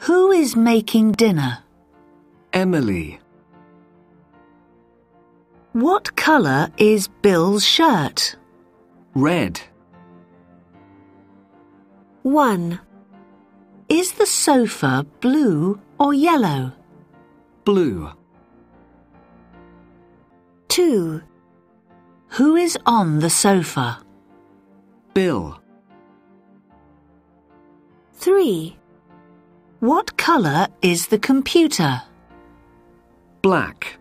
Who is making dinner? Emily. What colour is Bill's shirt? Red. 1. Is the sofa blue or yellow? Blue. 2. Who is on the sofa? Bill. 3. What colour is the computer? Black.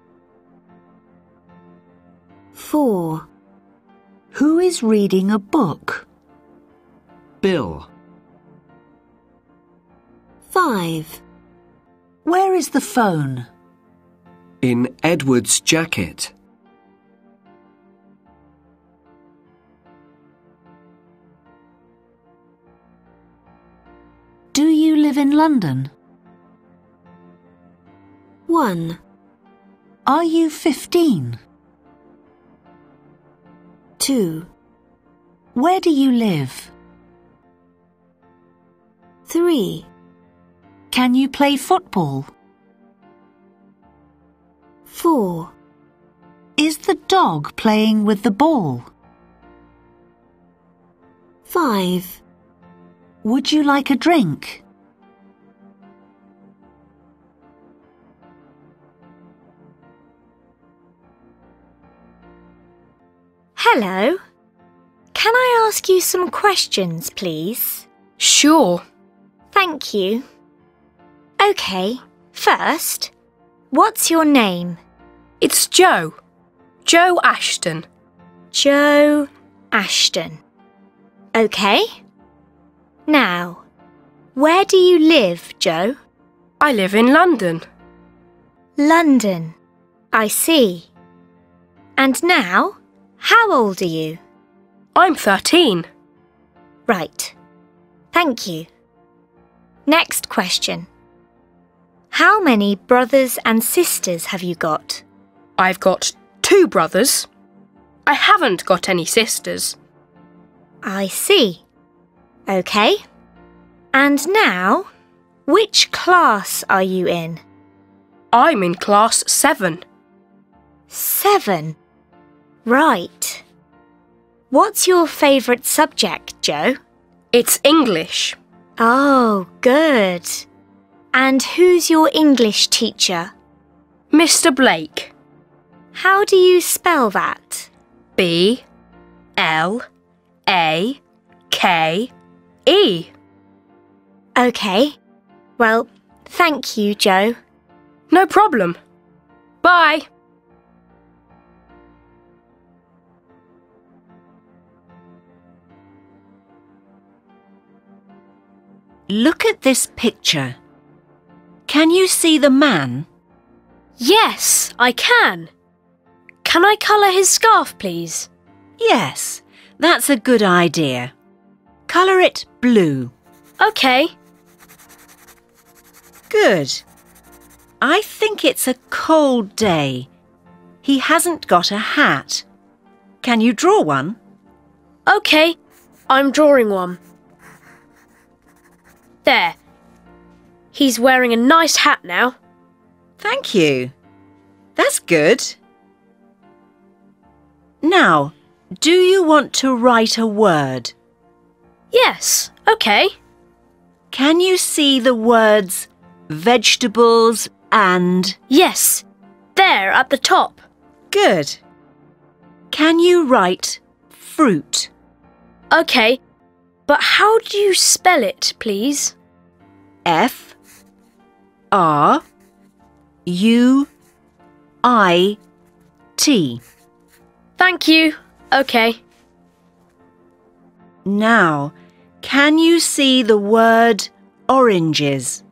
4. Who is reading a book? Bill. 5. Where is the phone? In Edward's jacket. Do you live in London? 1. Are you 15? 2. Where do you live? 3. Can you play football? 4. Is the dog playing with the ball? 5. Would you like a drink? Hello. Can I ask you some questions, please? Sure. Thank you. OK, first, what's your name? It's Joe. Joe Ashton. Joe Ashton. OK. Now, where do you live, Joe? I live in London. London. I see. And now, how old are you? I'm 13. Right. Thank you. Next question. How many brothers and sisters have you got? I've got 2 brothers. I haven't got any sisters. I see. OK. And now, which class are you in? I'm in class 7. 7. Right. What's your favourite subject, Joe? It's English. Oh, good. And who's your English teacher? Mr. Blake. How do you spell that? B-L-A-K-E. OK. Well, thank you, Joe. No problem. Bye. Look at this picture. Can you see the man? Yes, I can. Can I colour his scarf, please? Yes, that's a good idea. Colour it blue. OK. Good. I think it's a cold day. He hasn't got a hat. Can you draw one? OK, I'm drawing one. There. He's wearing a nice hat now. Thank you. That's good. Now, do you want to write a word? Yes, OK. Can you see the words vegetables and... Yes, there at the top. Good. Can you write fruit? OK, but how do you spell it, please? F-R-U-I-T. Thank you. OK. Now, can you see the word oranges?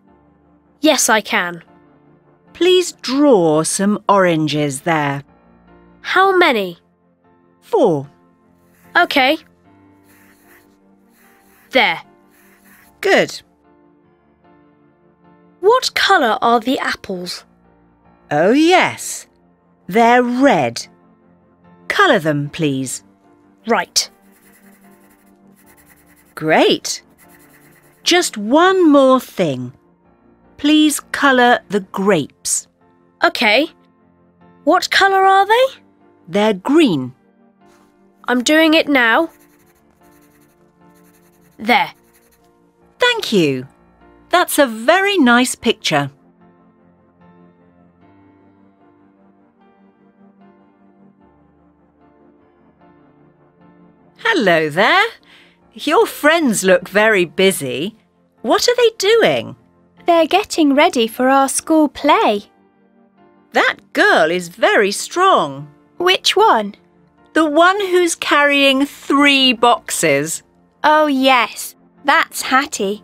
Yes, I can. Please draw some oranges there. How many? 4. OK. There. Good. What colour are the apples? Oh, yes. They're red. Colour them, please. Right. Great. Just one more thing. please colour the grapes. OK. What colour are they? They're green. I'm doing it now. There. Thank you. That's a very nice picture. Hello there. Your friends look very busy. What are they doing? They're getting ready for our school play. That girl is very strong. Which one? The one who's carrying 3 boxes. Oh, yes. That's Hattie.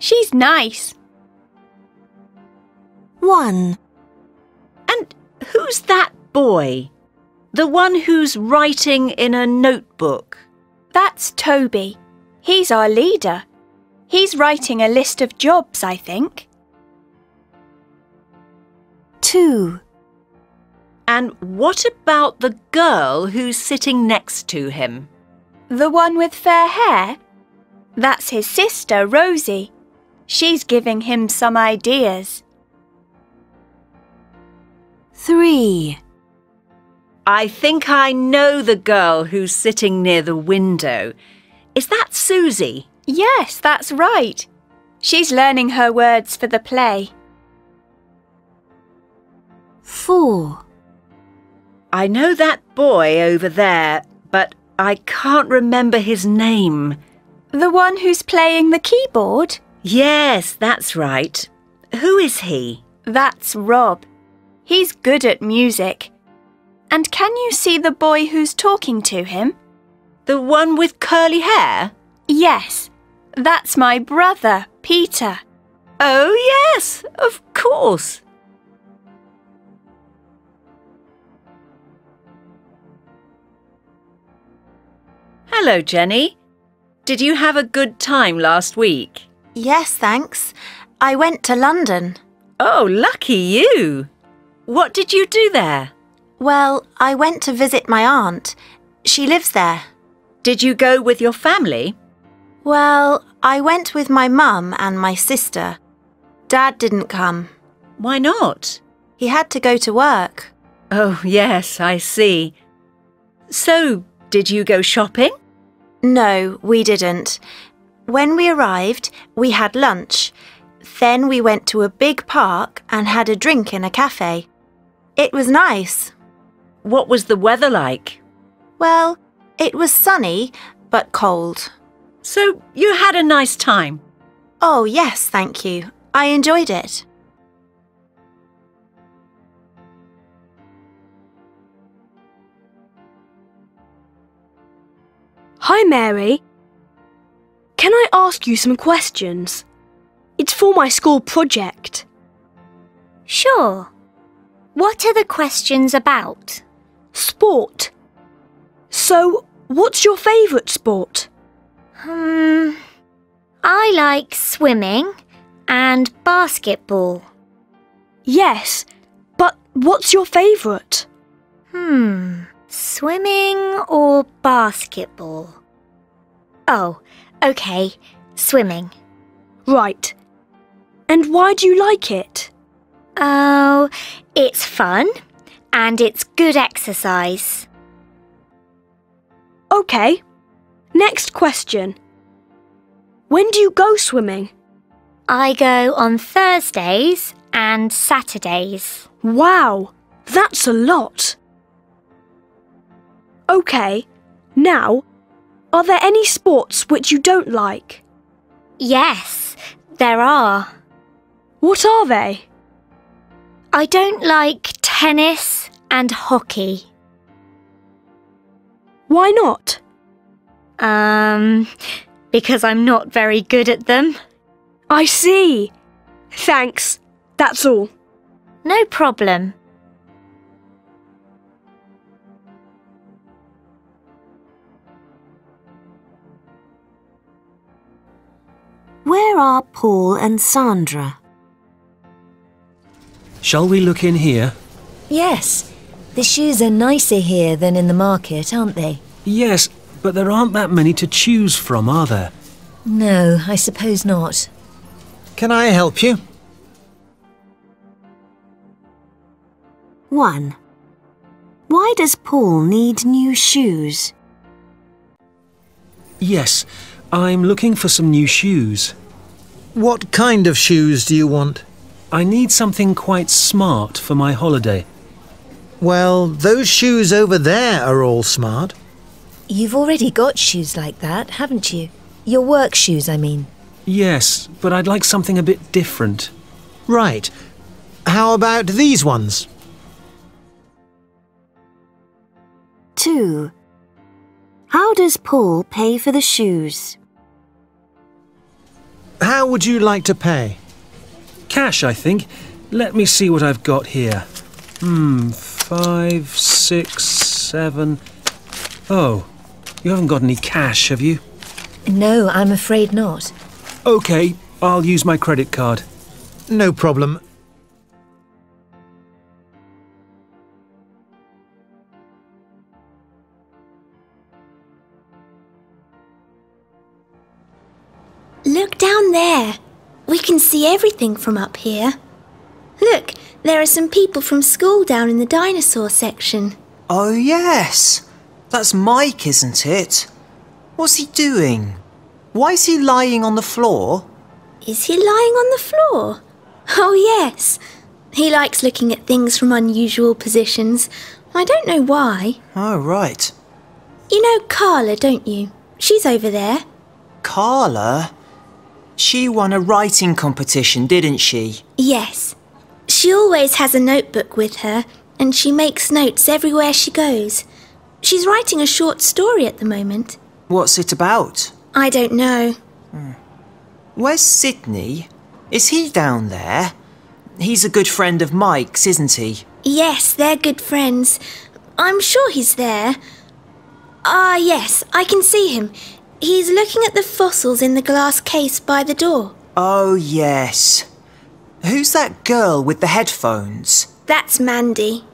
She's nice. 1. And who's that boy? The one who's writing in a notebook. That's Toby. He's our leader. He's writing a list of jobs, I think. 2. And what about the girl who's sitting next to him? The one with fair hair? That's his sister, Rosie. She's giving him some ideas. 3. I think I know the girl who's sitting near the window. Is that Susie? Yes, that's right. She's learning her words for the play. 4. I know that boy over there, but I can't remember his name. The one who's playing the keyboard? Yes, that's right. Who is he? That's Rob. He's good at music. And can you see the boy who's talking to him? The one with curly hair? Yes, that's my brother, Peter. Oh, yes, of course. Hello, Jenny. Did you have a good time last week? Yes, thanks. I went to London. Oh, lucky you. What did you do there? Well, I went to visit my aunt. She lives there. Did you go with your family? Well, I went with my mum and my sister. Dad didn't come. Why not? He had to go to work. Oh, yes, I see. So, did you go shopping? No, we didn't. When we arrived, we had lunch. Then we went to a big park and had a drink in a cafe. It was nice. What was the weather like? Well, it was sunny, but cold. So, you had a nice time? Oh, yes, thank you. I enjoyed it. Hi, Mary. Can I ask you some questions? It's for my school project. Sure. What are the questions about? Sport. So, what's your favourite sport? I like swimming and basketball. Yes, but what's your favourite? Swimming or basketball? Oh, OK, swimming. Right. And why do you like it? Oh, it's fun and it's good exercise. OK. Next question. When do you go swimming? I go on Thursdays and Saturdays. Wow, that's a lot. OK, now, are there any sports which you don't like? Yes, there are. What are they? I don't like tennis and hockey. Why not? Because I'm not very good at them. I see. Thanks. That's all. No problem. Where are Paul and Sandra? Shall we look in here? Yes. The shoes are nicer here than in the market, aren't they? Yes, but there aren't that many to choose from, are there? No, I suppose not. Can I help you? 1. Why does Paul need new shoes? Yes, I'm looking for some new shoes. What kind of shoes do you want? I need something quite smart for my holiday. Well, those shoes over there are all smart. You've already got shoes like that, haven't you? Your work shoes, I mean. Yes, but I'd like something a bit different. Right. How about these ones? 2. How does Paul pay for the shoes? How would you like to pay? Cash, I think. Let me see what I've got here. 5, 6, 7... Oh, you haven't got any cash, have you? No, I'm afraid not. OK, I'll use my credit card. No problem. Look down there. We can see everything from up here. Look, there are some people from school down in the dinosaur section. Oh, yes. That's Mike, isn't it? What's he doing? Why is he lying on the floor? Is he lying on the floor? Oh, yes. He likes looking at things from unusual positions. I don't know why. Oh, right. You know Carla, don't you? She's over there. Carla? She won a writing competition, didn't she? Yes. She always has a notebook with her, and she makes notes everywhere she goes. She's writing a short story at the moment. What's it about? I don't know. Where's Sydney? Is he down there? He's a good friend of Mike's, isn't he? Yes, they're good friends. I'm sure he's there. Ah, yes, I can see him. He's looking at the fossils in the glass case by the door. Oh, yes. Who's that girl with the headphones? That's Mandy.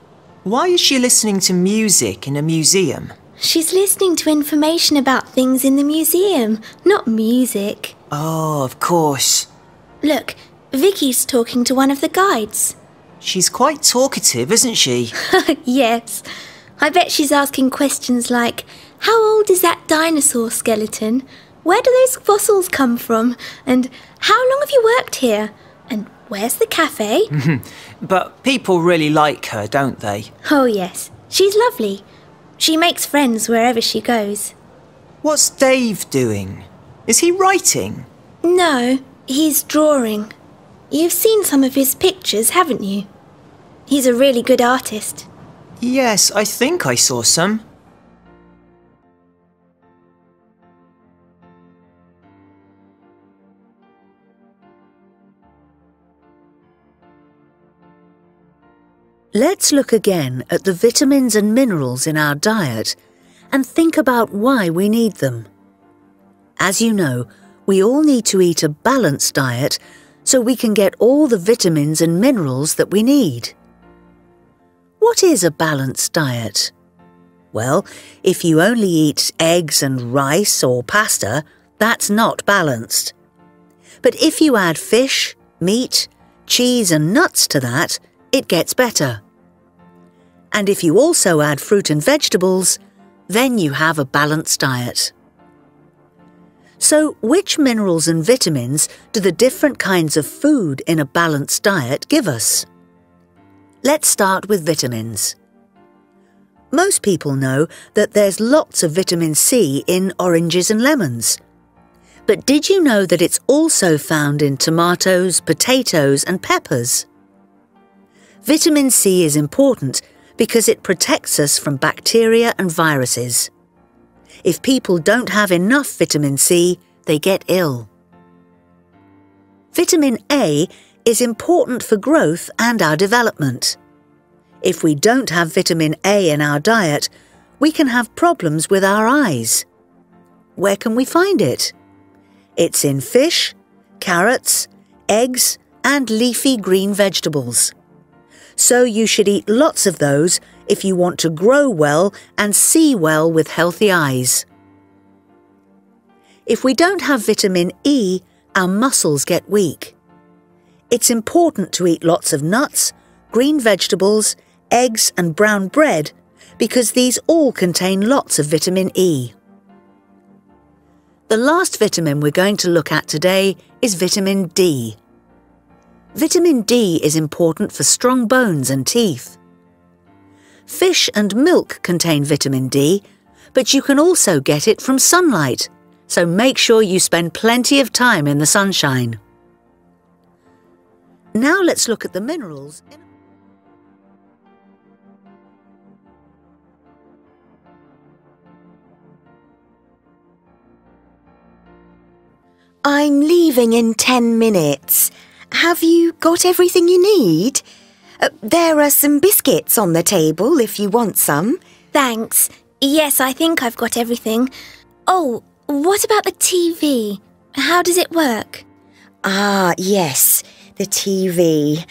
Why is she listening to music in a museum? She's listening to information about things in the museum, not music. Oh, of course. Look, Vicky's talking to one of the guides. She's quite talkative, isn't she? Yes. I bet she's asking questions like, how old is that dinosaur skeleton? Where do those fossils come from? And how long have you worked here? And where's the cafe? But people really like her, don't they? Oh, yes. She's lovely. She makes friends wherever she goes. What's Dave doing? Is he writing? No, he's drawing. You've seen some of his pictures, haven't you? He's a really good artist. Yes, I think I saw some. Let's look again at the vitamins and minerals in our diet and think about why we need them. As you know, we all need to eat a balanced diet so we can get all the vitamins and minerals that we need. What is a balanced diet? Well, if you only eat eggs and rice or pasta, that's not balanced. But if you add fish, meat, cheese and nuts to that, it gets better. And if you also add fruit and vegetables, then you have a balanced diet. So, which minerals and vitamins do the different kinds of food in a balanced diet give us? Let's start with vitamins. Most people know that there's lots of vitamin C in oranges and lemons. But did you know that it's also found in tomatoes, potatoes and peppers? Vitamin C is important because it protects us from bacteria and viruses. If people don't have enough vitamin C, they get ill. Vitamin A is important for growth and our development. If we don't have vitamin A in our diet, we can have problems with our eyes. Where can we find it? It's in fish, carrots, eggs, and leafy green vegetables. So you should eat lots of those if you want to grow well and see well with healthy eyes. If we don't have vitamin E, our muscles get weak. It's important to eat lots of nuts, green vegetables, eggs and brown bread because these all contain lots of vitamin E. The last vitamin we're going to look at today is vitamin D. Vitamin D is important for strong bones and teeth. Fish and milk contain vitamin D, but you can also get it from sunlight, so make sure you spend plenty of time in the sunshine. Now let's look at the minerals. I'm leaving in 10 minutes. Have you got everything you need? There are some biscuits on the table if you want some. Thanks. Yes, I think I've got everything. Oh, what about the TV? How does it work? Ah, yes, the TV.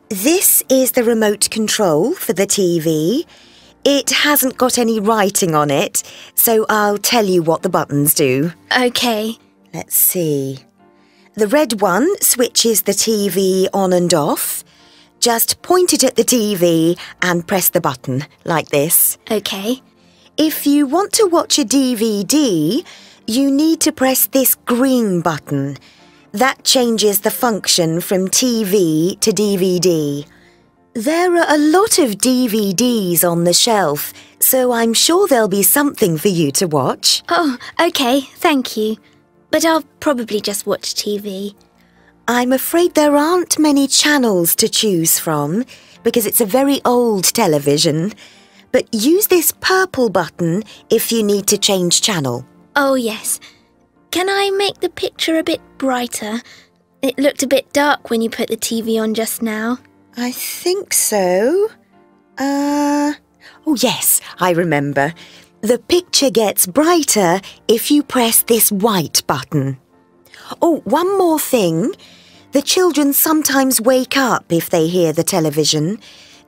This is the remote control for the TV. It hasn't got any writing on it, so I'll tell you what the buttons do. OK. Let's see. The red one switches the TV on and off. Just point it at the TV and press the button, like this. OK. If you want to watch a DVD, you need to press this green button. That changes the function from TV to DVD. There are a lot of DVDs on the shelf, so I'm sure there'll be something for you to watch. Oh, OK, thank you. But I'll probably just watch TV. I'm afraid there aren't many channels to choose from, because it's a very old television. But use this purple button if you need to change channel. Oh, yes. Can I make the picture a bit brighter? It looked a bit dark when you put the TV on just now. I think so. Oh, yes, I remember. The picture gets brighter if you press this white button. Oh, one more thing. The children sometimes wake up if they hear the television,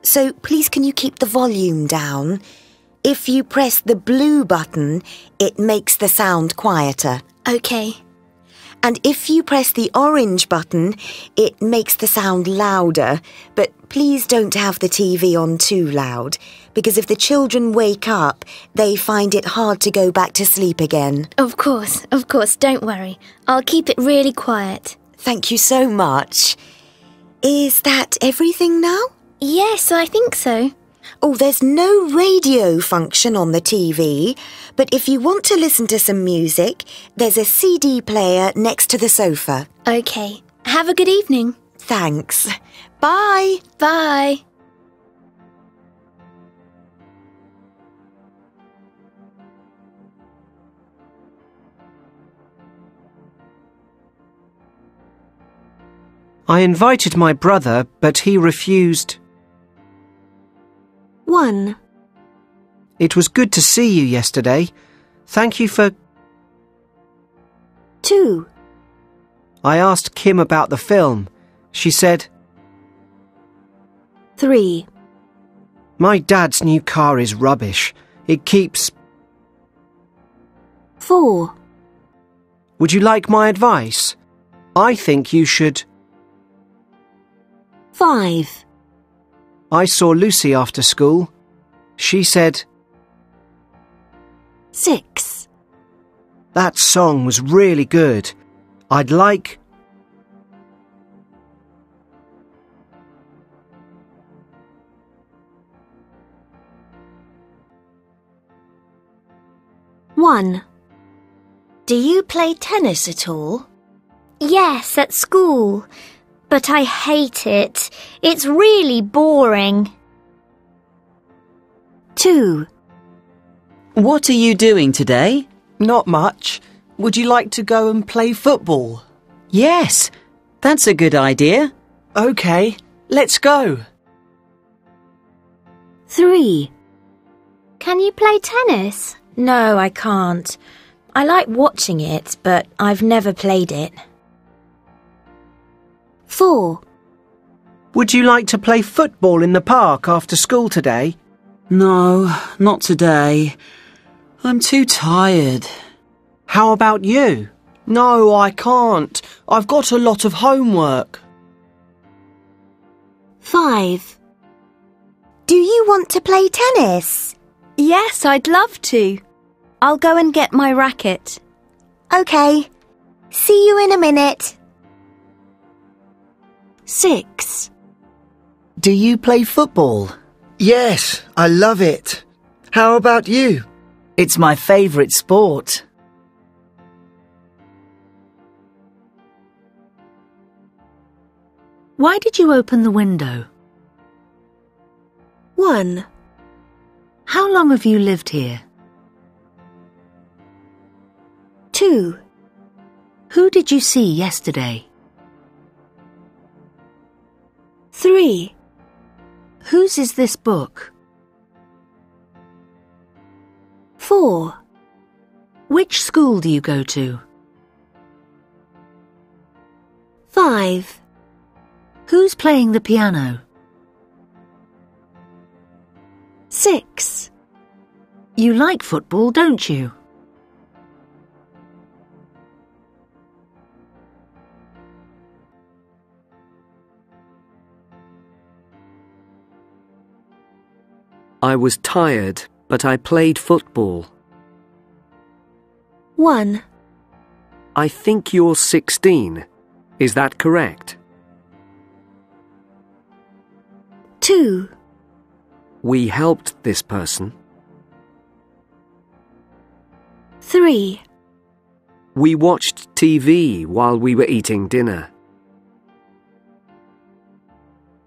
so please can you keep the volume down? If you press the blue button, it makes the sound quieter. OK. And if you press the orange button, it makes the sound louder. But please don't have the TV on too loud, because if the children wake up, they find it hard to go back to sleep again. Of course, don't worry. I'll keep it really quiet. Thank you so much. Is that everything now? Yes, I think so. Oh, there's no radio function on the TV, but if you want to listen to some music, there's a CD player next to the sofa. OK. Have a good evening. Thanks. Bye. Bye. I invited my brother, but he refused. 1. It was good to see you yesterday. Thank you for... 2. I asked Kim about the film. She said... 3. My dad's new car is rubbish. It keeps... 4. Would you like my advice? I think you should... 5. I saw Lucy after school. She said... 6. That song was really good. I'd like... 1. Do you play tennis at all? Yes, at school. But I hate it. It's really boring. 2. What are you doing today? Not much. Would you like to go and play football? Yes, that's a good idea. OK, let's go. 3. Can you play tennis? No, I can't. I like watching it, but I've never played it. 4. Would you like to play football in the park after school today? No, not today. I'm too tired. How about you? No, I can't. I've got a lot of homework. 5. Do you want to play tennis? Yes, I'd love to. I'll go and get my racket. OK. See you in a minute. 6. Do you play football? Yes, I love it. How about you? It's my favourite sport. Why did you open the window? 1. How long have you lived here? 2. Who did you see yesterday? 3. Whose is this book? 4. Which school do you go to? 5. Who's playing the piano? 6. You like football, don't you? I was tired, but I played football. 1. I think you're 16. Is that correct? 2. We helped this person. 3. We watched TV while we were eating dinner.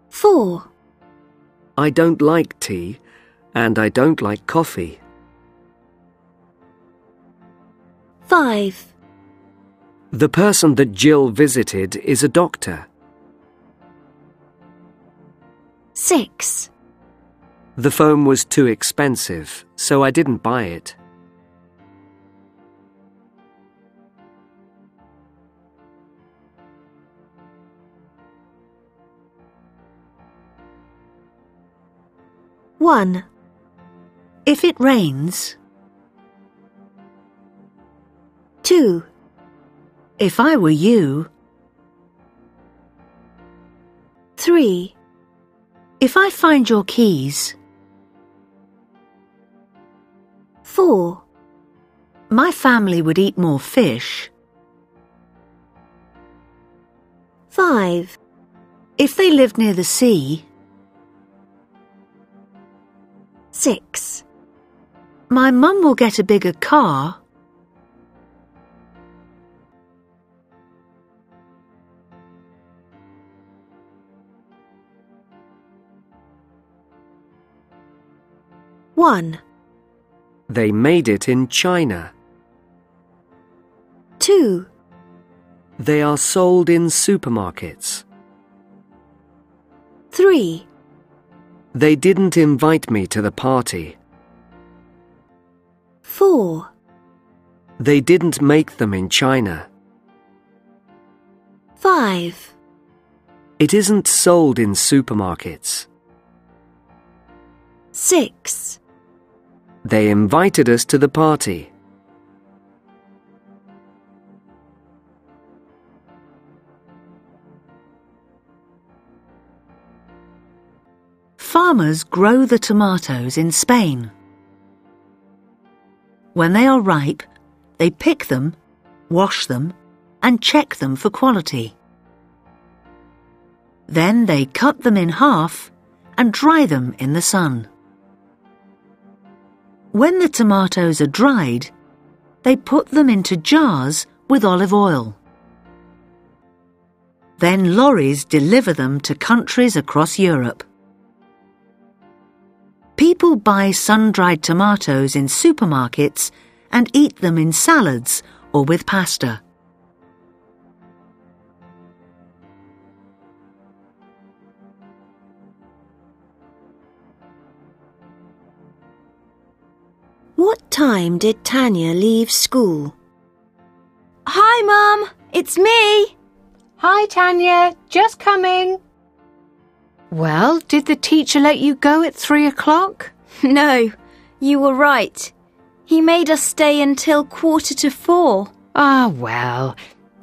4. I don't like tea, and I don't like coffee. 5. The person that Jill visited is a doctor. 6. The phone was too expensive, so I didn't buy it. One. If it rains. 2. If I were you. 3. If I find your keys. 4. My family would eat more fish. 5. If they lived near the sea. 6. My mum will get a bigger car. 1. They made it in China. 2. They are sold in supermarkets. 3. They didn't invite me to the party. 4. They didn't make them in China. 5. It isn't sold in supermarkets. 6. They invited us to the party. Farmers grow the tomatoes in Spain. When they are ripe, they pick them, wash them, and check them for quality. Then they cut them in half and dry them in the sun. When the tomatoes are dried, they put them into jars with olive oil. Then lorries deliver them to countries across Europe. People buy sun-dried tomatoes in supermarkets and eat them in salads or with pasta. What time did Tanya leave school? Hi, Mum. It's me. Hi, Tanya. Just coming. Well, did the teacher let you go at 3 o'clock? No, you were right. He made us stay until 3:45. Ah, well.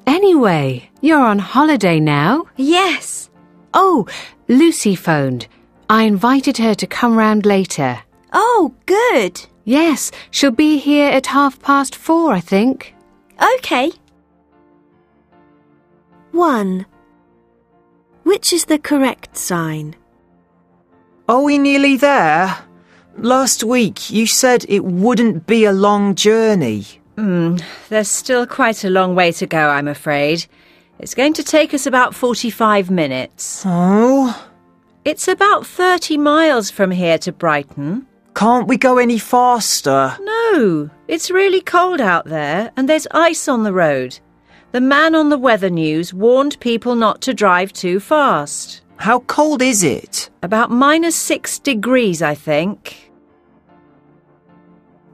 Anyway, you're on holiday now? Yes. Oh, Lucy phoned. I invited her to come round later. Oh, good. Yes, she'll be here at 4:30, I think. OK. 1. Which is the correct sign? Are we nearly there? Last week you said it wouldn't be a long journey. There's still quite a long way to go, I'm afraid. It's going to take us about 45 minutes. Oh? It's about 30 miles from here to Brighton. Can't we go any faster? No, it's really cold out there and there's ice on the road. The man on the weather news warned people not to drive too fast. How cold is it? About -6 degrees, I think.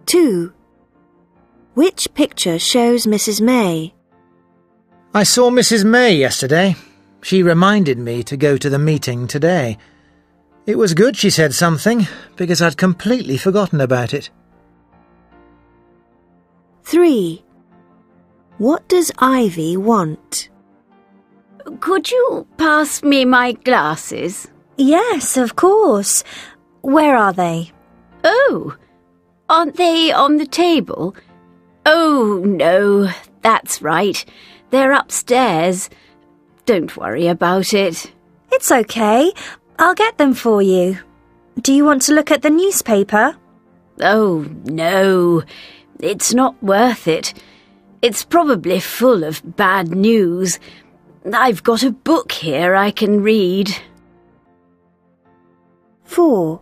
2. Which picture shows Mrs. May? I saw Mrs. May yesterday. She reminded me to go to the meeting today. It was good she said something, because I'd completely forgotten about it. 3. What does Ivy want? Could you pass me my glasses? Yes, of course. Where are they? Oh, aren't they on the table? Oh, no, that's right. They're upstairs. Don't worry about it. It's okay. I'll get them for you. Do you want to look at the newspaper? Oh, no. It's not worth it. It's probably full of bad news. I've got a book here I can read. 4.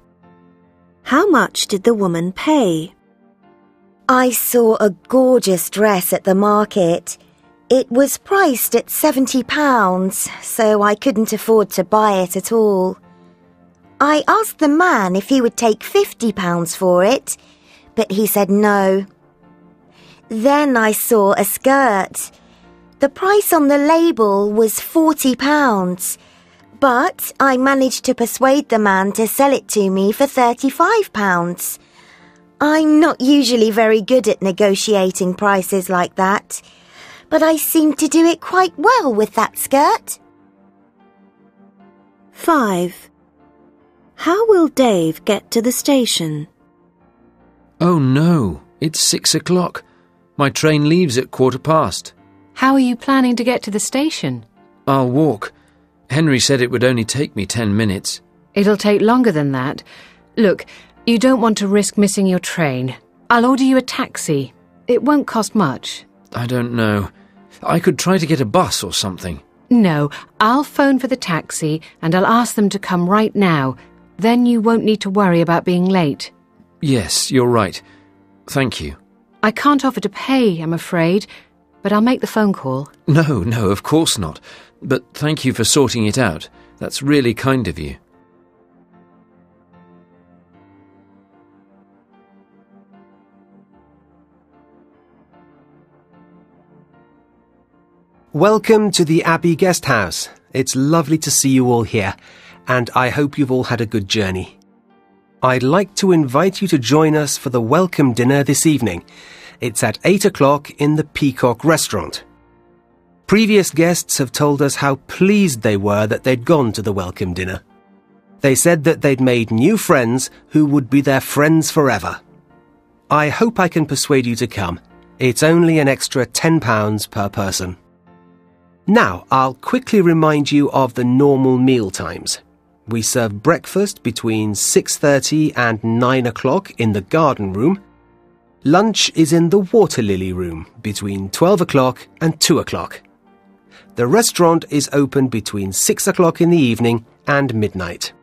How much did the woman pay? I saw a gorgeous dress at the market. It was priced at £70, so I couldn't afford to buy it at all. I asked the man if he would take £50 for it, but he said no. Then I saw a skirt. The price on the label was £40, but I managed to persuade the man to sell it to me for £35. I'm not usually very good at negotiating prices like that, but I seemed to do it quite well with that skirt. 5. How will Dave get to the station? Oh no, it's 6 o'clock. My train leaves at 15:15. How are you planning to get to the station? I'll walk. Henry said it would only take me 10 minutes. It'll take longer than that. Look, you don't want to risk missing your train. I'll order you a taxi. It won't cost much. I don't know. I could try to get a bus or something. No, I'll phone for the taxi and I'll ask them to come right now. Then you won't need to worry about being late. Yes, you're right. Thank you. I can't offer to pay, I'm afraid, but I'll make the phone call. No, of course not. But thank you for sorting it out. That's really kind of you. Welcome to the Abbey Guest House. It's lovely to see you all here, and I hope you've all had a good journey. I'd like to invite you to join us for the welcome dinner this evening. It's at 8 o'clock in the Peacock restaurant. Previous guests have told us how pleased they were that they'd gone to the welcome dinner. They said that they'd made new friends who would be their friends forever. I hope I can persuade you to come. It's only an extra £10 per person. Now, I'll quickly remind you of the normal meal times. We serve breakfast between 6:30 and 9 o'clock in the garden room. Lunch is in the water lily room between 12 o'clock and 2 o'clock. The restaurant is open between 6 o'clock in the evening and midnight.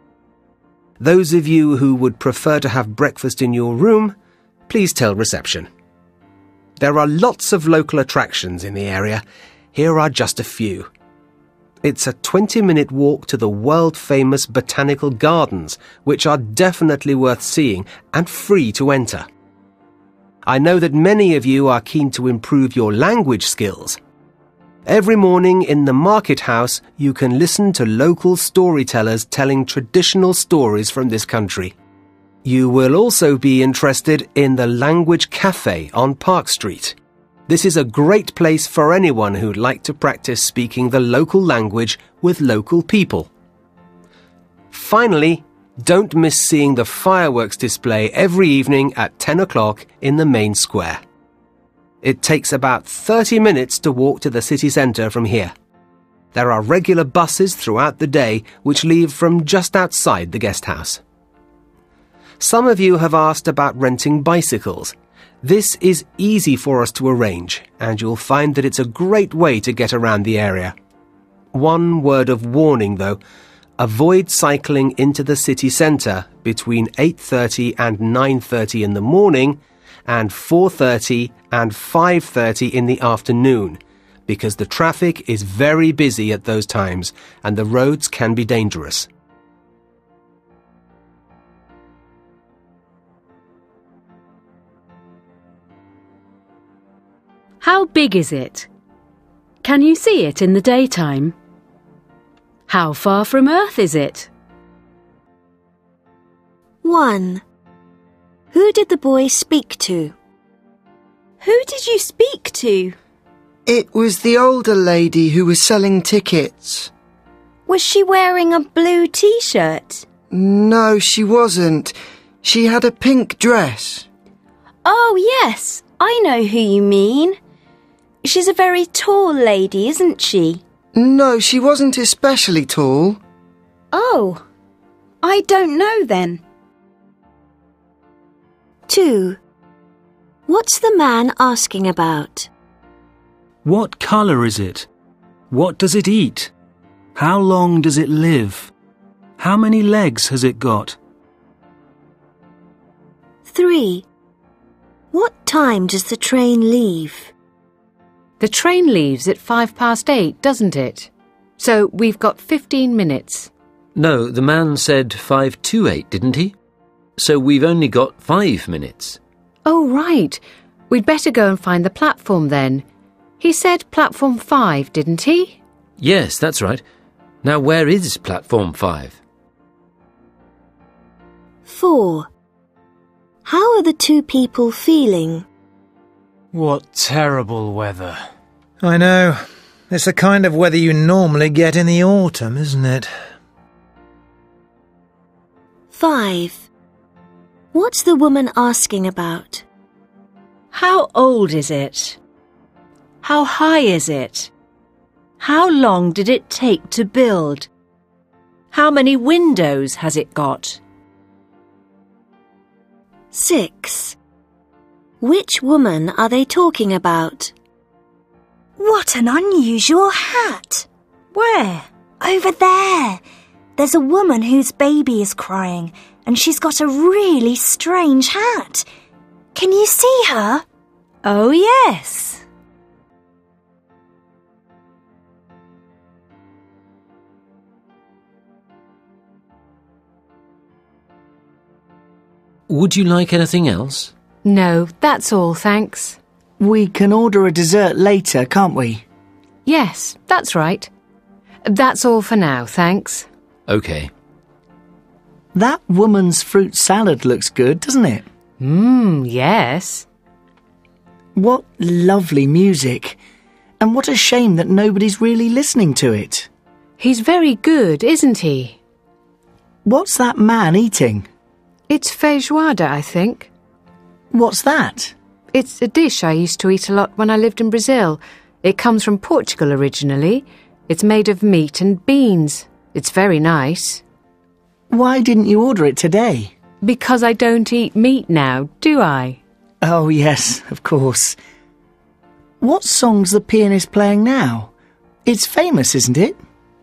Those of you who would prefer to have breakfast in your room, please tell reception. There are lots of local attractions in the area. Here are just a few. It's a 20-minute walk to the world-famous botanical gardens, which are definitely worth seeing and free to enter. I know that many of you are keen to improve your language skills. Every morning in the market house, you can listen to local storytellers telling traditional stories from this country. You will also be interested in the Language Cafe on Park Street. This is a great place for anyone who'd like to practice speaking the local language with local people. Finally, Don't miss seeing the fireworks display every evening at 10 o'clock in the main square. It takes about 30 minutes to walk to the city centre from here. There are regular buses throughout the day which leave from just outside the guest house. Some of you have asked about renting bicycles. This is easy for us to arrange, and you'll find that it's a great way to get around the area. One word of warning, though. Avoid cycling into the city centre between 8:30 and 9:30 in the morning and 4:30 and 5:30 in the afternoon, because the traffic is very busy at those times and the roads can be dangerous. How big is it? Can you see it in the daytime? How far from Earth is it? 1. Who did the boy speak to? Who did you speak to? It was the older lady who was selling tickets. Was she wearing a blue t-shirt? No, she wasn't. She had a pink dress. Oh, yes, I know who you mean. She's a very tall lady, isn't she? No, she wasn't especially tall. Oh, I don't know then. 2. What's the man asking about? What colour is it? What does it eat? How long does it live? How many legs has it got? 3. What time does the train leave? The train leaves at 8:05, doesn't it? So we've got 15 minutes. No, the man said 5:28, didn't he? So we've only got 5 minutes. Oh, right. We'd better go and find the platform then. He said platform 5, didn't he? Yes, that's right. Now where is platform 5? 4. How are the two people feeling? What terrible weather. I know. It's the kind of weather you normally get in the autumn, isn't it? 5. What's the woman asking about? How old is it? How high is it? How long did it take to build? How many windows has it got? 6. Which woman are they talking about? What an unusual hat! Where? Over there. There's a woman whose baby is crying, and she's got a really strange hat. Can you see her? Oh, yes. Would you like anything else? No, that's all, thanks. We can order a dessert later, can't we? Yes, that's right. That's all for now, thanks. OK. That woman's fruit salad looks good, doesn't it? Yes. What lovely music. And what a shame that nobody's really listening to it. He's very good, isn't he? What's that man eating? It's feijoada, I think. What's that? It's a dish I used to eat a lot when I lived in Brazil. It comes from Portugal originally. It's made of meat and beans. It's very nice. Why didn't you order it today? Because I don't eat meat now, do I? Oh, yes, of course. What song's the pianist playing now? It's famous, isn't it?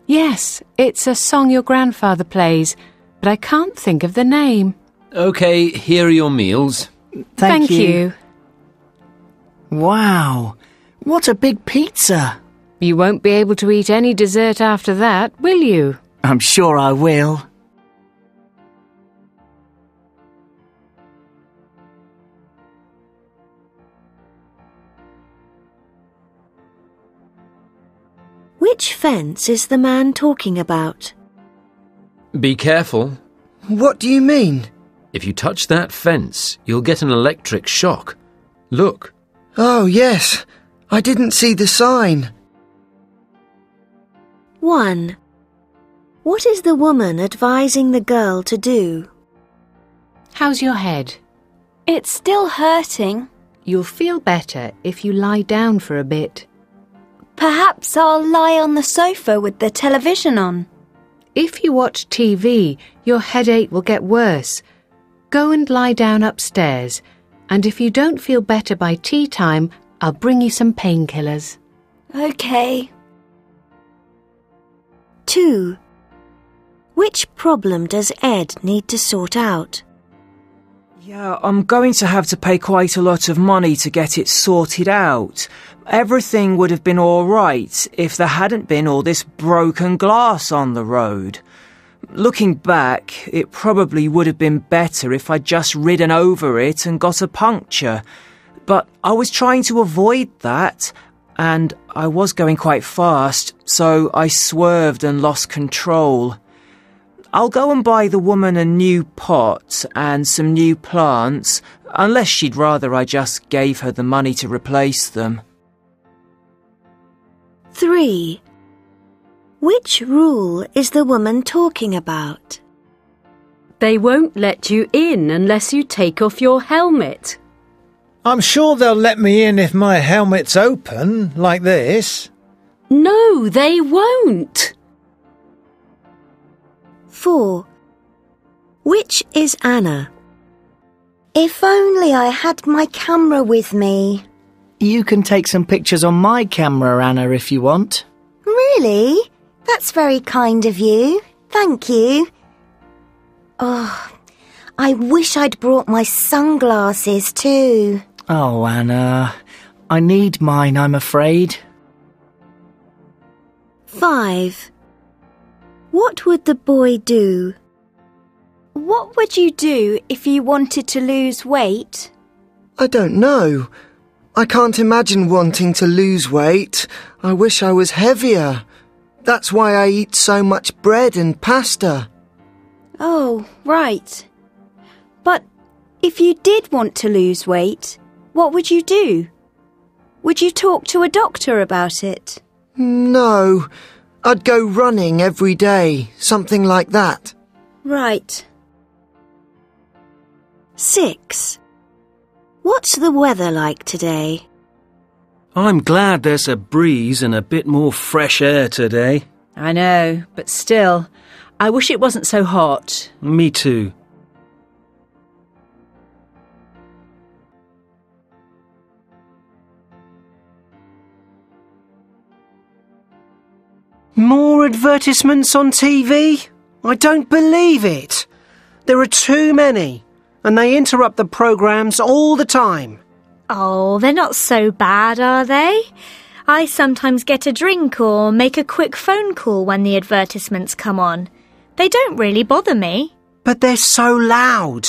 Yes, it's a song your grandfather plays, but I can't think of the name. OK, here are your meals. Thank you. you. Wow, what a big pizza. You won't be able to eat any dessert after that, will you? I'm sure I will. Which fence is the man talking about? Be careful. What do you mean? If you touch that fence, you'll get an electric shock. Look. Oh, yes. I didn't see the sign. 1. What is the woman advising the girl to do? How's your head? It's still hurting. You'll feel better if you lie down for a bit. Perhaps I'll lie on the sofa with the television on. If you watch TV, your headache will get worse. Go and lie down upstairs, and if you don't feel better by tea time, I'll bring you some painkillers. OK. 2. Which problem does Ed need to sort out? Yeah, I'm going to have to pay quite a lot of money to get it sorted out. Everything would have been all right if there hadn't been all this broken glass on the road. Looking back, it probably would have been better if I'd just ridden over it and got a puncture. But I was trying to avoid that, and I was going quite fast, so I swerved and lost control. I'll go and buy the woman a new pot and some new plants, unless she'd rather I just gave her the money to replace them. 3. Which rule is the woman talking about? They won't let you in unless you take off your helmet. I'm sure they'll let me in if my helmet's open, like this. No, they won't. 4. Which is Anna? If only I had my camera with me. You can take some pictures on my camera, Anna, if you want. Really? That's very kind of you. Thank you. Oh, I wish I'd brought my sunglasses too. Oh, Anna, I need mine, I'm afraid. 5. What would the boy do? What would you do if you wanted to lose weight? I don't know. I can't imagine wanting to lose weight. I wish I was heavier. That's why I eat so much bread and pasta. Oh, right. But if you did want to lose weight, what would you do? Would you talk to a doctor about it? No. I'd go running every day, something like that. Right. 6. What's the weather like today? I'm glad there's a breeze and a bit more fresh air today. I know, but still, I wish it wasn't so hot. Me too. More advertisements on TV? I don't believe it. There are too many, and they interrupt the programmes all the time. Oh, they're not so bad, are they? I sometimes get a drink or make a quick phone call when the advertisements come on. They don't really bother me. But they're so loud.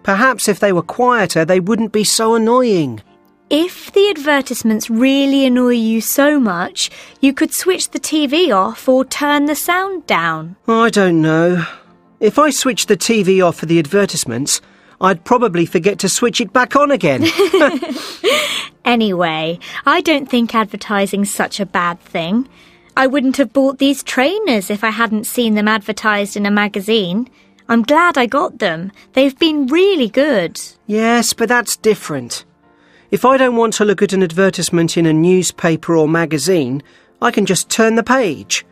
Perhaps if they were quieter, they wouldn't be so annoying. If the advertisements really annoy you so much, you could switch the TV off or turn the sound down. I don't know. If I switched the TV off for the advertisements, I'd probably forget to switch it back on again. Anyway, I don't think advertising's such a bad thing. I wouldn't have bought these trainers if I hadn't seen them advertised in a magazine. I'm glad I got them. They've been really good. Yes, but that's different. If I don't want to look at an advertisement in a newspaper or magazine, I can just turn the page.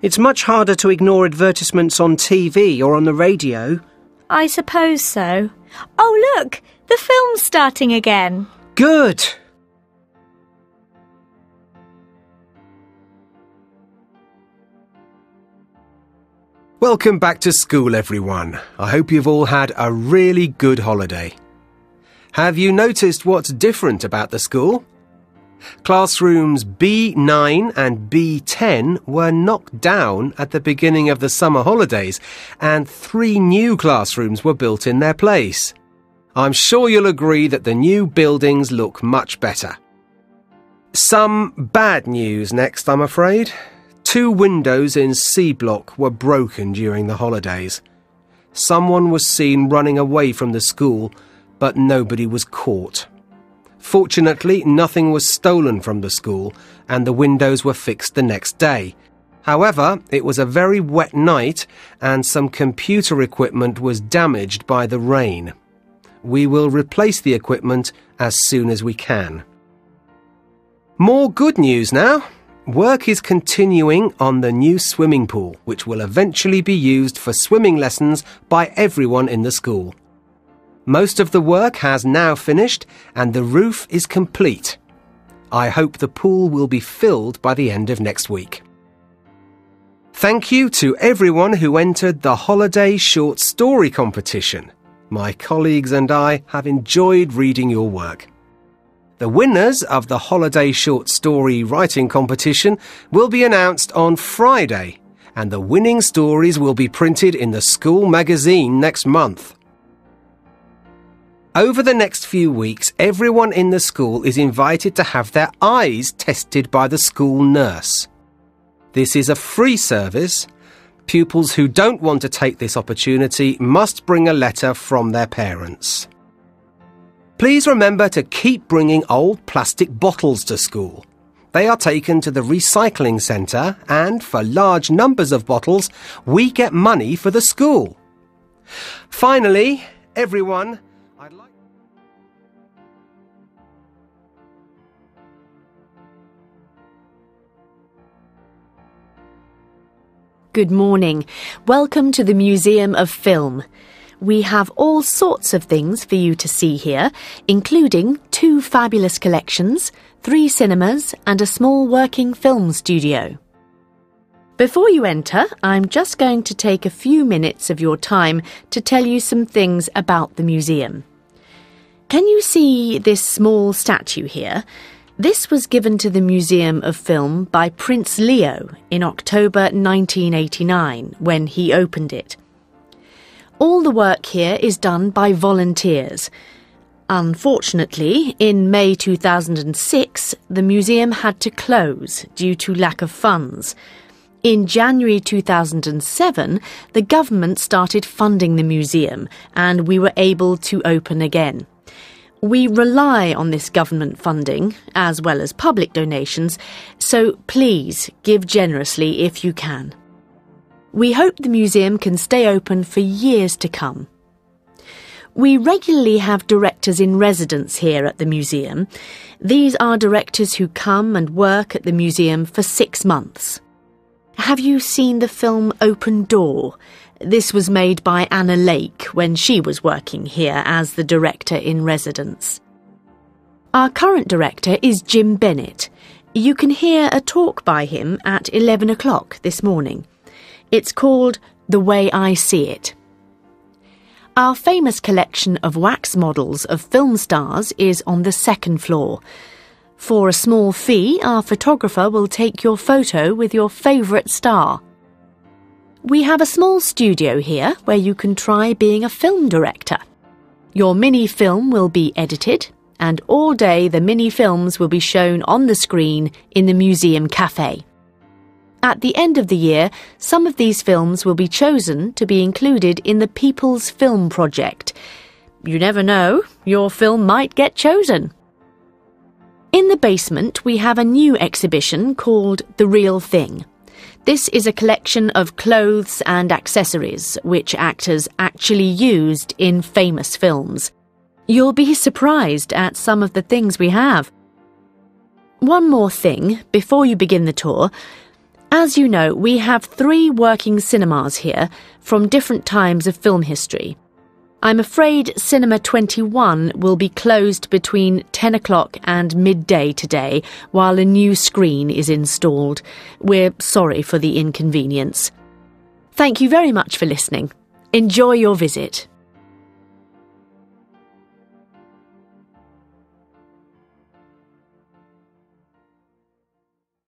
It's much harder to ignore advertisements on TV or on the radio. I suppose so. Oh, look! The film's starting again. Good! Welcome back to school, everyone. I hope you've all had a really good holiday. Have you noticed what's different about the school? Classrooms B9 and B10 were knocked down at the beginning of the summer holidays, and 3 new classrooms were built in their place. I'm sure you'll agree that the new buildings look much better. Some bad news next, I'm afraid. 2 windows in C block were broken during the holidays. Someone was seen running away from the school, but nobody was caught. Fortunately, nothing was stolen from the school, and the windows were fixed the next day. However, it was a very wet night and some computer equipment was damaged by the rain. We will replace the equipment as soon as we can. More good news now. Work is continuing on the new swimming pool, which will eventually be used for swimming lessons by everyone in the school. Most of the work has now finished and the roof is complete. I hope the pool will be filled by the end of next week. Thank you to everyone who entered the holiday short story competition. My colleagues and I have enjoyed reading your work. The winners of the holiday short story writing competition will be announced on Friday, and the winning stories will be printed in the school magazine next month. Over the next few weeks, everyone in the school is invited to have their eyes tested by the school nurse. This is a free service. Pupils who don't want to take this opportunity must bring a letter from their parents. Please remember to keep bringing old plastic bottles to school. They are taken to the recycling centre and, for large numbers of bottles, we get money for the school. Finally, everyone, Good morning. Welcome to the Museum of Film. We have all sorts of things for you to see here, including 2 fabulous collections, 3 cinemas, and a small working film studio. Before you enter, I'm just going to take a few minutes of your time to tell you some things about the museum. Can you see this small statue here? This was given to the Museum of Film by Prince Leo in October 1989 when he opened it. All the work here is done by volunteers. Unfortunately, in May 2006, the museum had to close due to lack of funds. In January 2007, the government started funding the museum and we were able to open again. We rely on this government funding, as well as public donations, so please give generously if you can. We hope the museum can stay open for years to come. We regularly have directors in residence here at the museum. These are directors who come and work at the museum for 6 months. Have you seen the film Open Door? This was made by Anna Lake when she was working here as the director in residence. Our current director is Jim Bennett. You can hear a talk by him at 11 o'clock this morning. It's called The Way I See It. Our famous collection of wax models of film stars is on the 2nd floor. For a small fee, our photographer will take your photo with your favourite star. We have a small studio here where you can try being a film director. Your mini-film will be edited, and all day the mini-films will be shown on the screen in the museum cafe. At the end of the year, some of these films will be chosen to be included in the People's Film Project. You never know, your film might get chosen. In the basement, we have a new exhibition called The Real Thing. This is a collection of clothes and accessories which actors actually used in famous films. You'll be surprised at some of the things we have. One more thing before you begin the tour. As you know, we have 3 working cinemas here from different times of film history. I'm afraid Cinema 21 will be closed between 10 o'clock and midday today while a new screen is installed. We're sorry for the inconvenience. Thank you very much for listening. Enjoy your visit.